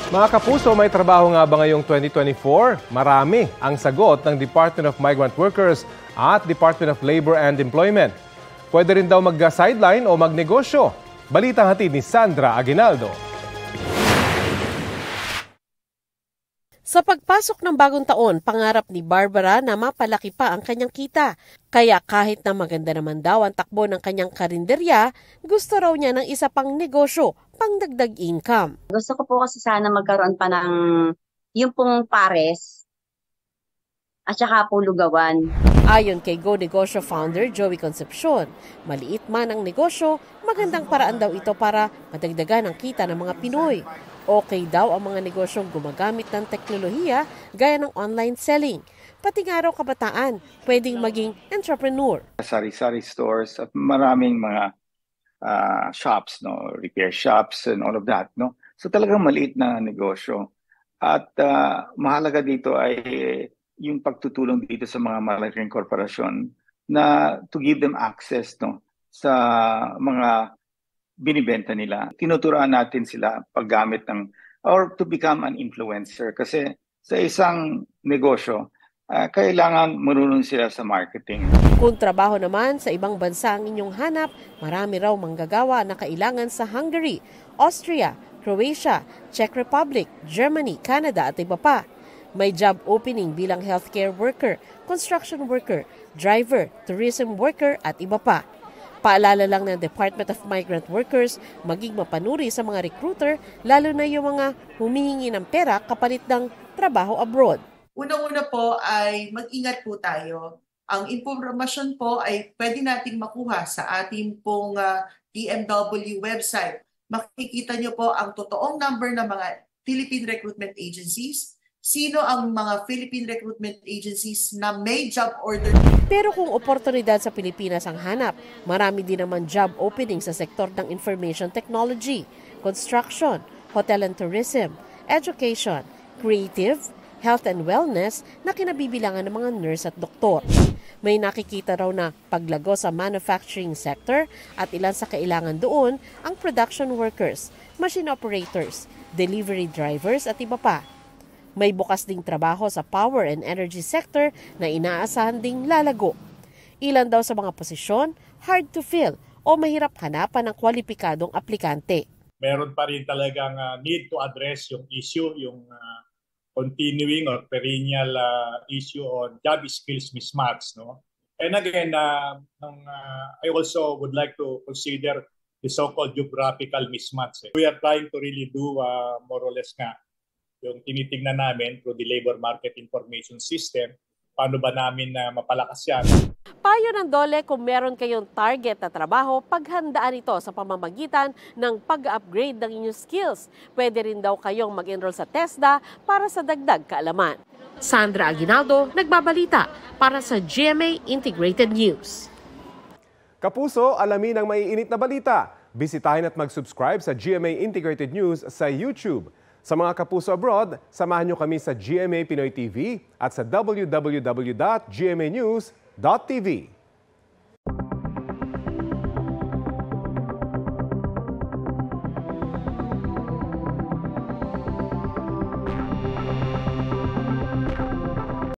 Mga kapuso, may trabaho nga ba ngayong 2024? Marami ang sagot ng Department of Migrant Workers at Department of Labor and Employment. Pwede rin daw mag-sideline o magnegosyo. Balitang hatid ni Sandra Aguinaldo. Sa pagpasok ng bagong taon, pangarap ni Barbara na mapalaki pa ang kanyang kita. Kaya kahit na maganda naman daw ang takbo ng kanyang karinderya, gusto raw niya ng isa pang negosyo, pangdagdag income. Gusto ko po kasi sana magkaroon pa ng yung pong pares at saka po lugawan. Ayon kay Go Negosyo founder Joey Concepcion, maliit man ang negosyo, magandang paraan daw ito para madagdagan ang kita ng mga Pinoy. Okay daw ang mga negosyong gumagamit ng teknolohiya gaya ng online selling. Pati nga raw kabataan, pwedeng maging entrepreneur. Sari-sari stores at maraming mga shops, no, repair shops and all of that, no. So talagang maliit na negosyo. At mahalaga dito ay yung pagtutulong dito sa mga malaking korporasyon na to give them access, no, sa mga binibenta nila. Tinuturuan natin sila paggamit ng or to become an influencer kasi sa isang negosyo kailangan marunong sila sa marketing. Kung trabaho naman sa ibang bansa ang inyong hanap, marami raw manggagawa na kailangan sa Hungary, Austria, Croatia, Czech Republic, Germany, Canada at iba pa. May job opening bilang healthcare worker, construction worker, driver, tourism worker at iba pa. Paalala lang ng Department of Migrant Workers, maging mapanuri sa mga recruiter, lalo na yung mga humihingi ng pera kapalit ng trabaho abroad. Unang-una po ay mag-ingat po tayo. Ang impormasyon po ay pwede nating makuha sa ating pong DMW website. Makikita nyo po ang totoong number ng mga Philippine Recruitment Agencies, sino ang mga Philippine Recruitment Agencies na may job order. Pero kung oportunidad sa Pilipinas ang hanap, marami din naman job opening sa sektor ng information technology, construction, hotel and tourism, education, creative, health and wellness na kinabibilangan ng mga nurse at doktor. May nakikita raw na paglago sa manufacturing sector at ilan sa kailangan doon ang production workers, machine operators, delivery drivers at iba pa. May bukas ding trabaho sa power and energy sector na inaasahan ding lalago. Ilan daw sa mga posisyon, hard to fill o mahirap hanapan ng kwalipikadong aplikante. Meron pa rin talagang need to address yung issue, yung continuing or perennial issue on job skills mismatch. No? And again, I also would like to consider the so-called geographical mismatch. We are trying to really do more or less nga yung tinitingnan namin through the labor market information system, paano ba namin mapalakas yan. Payo ng DOLE kung meron kayong target na trabaho, paghandaan ito sa pamamagitan ng pag-upgrade ng inyong skills. Pwede rin daw kayong mag-enroll sa TESDA para sa dagdag kaalaman. Sandra Aguinaldo, nagbabalita para sa GMA Integrated News. Kapuso, alamin ang maiinit na balita. Bisitahin at mag-subscribe sa GMA Integrated News sa YouTube. Sa mga kapuso abroad, samahan niyo kami sa GMA Pinoy TV at sa www.gmanews.tv.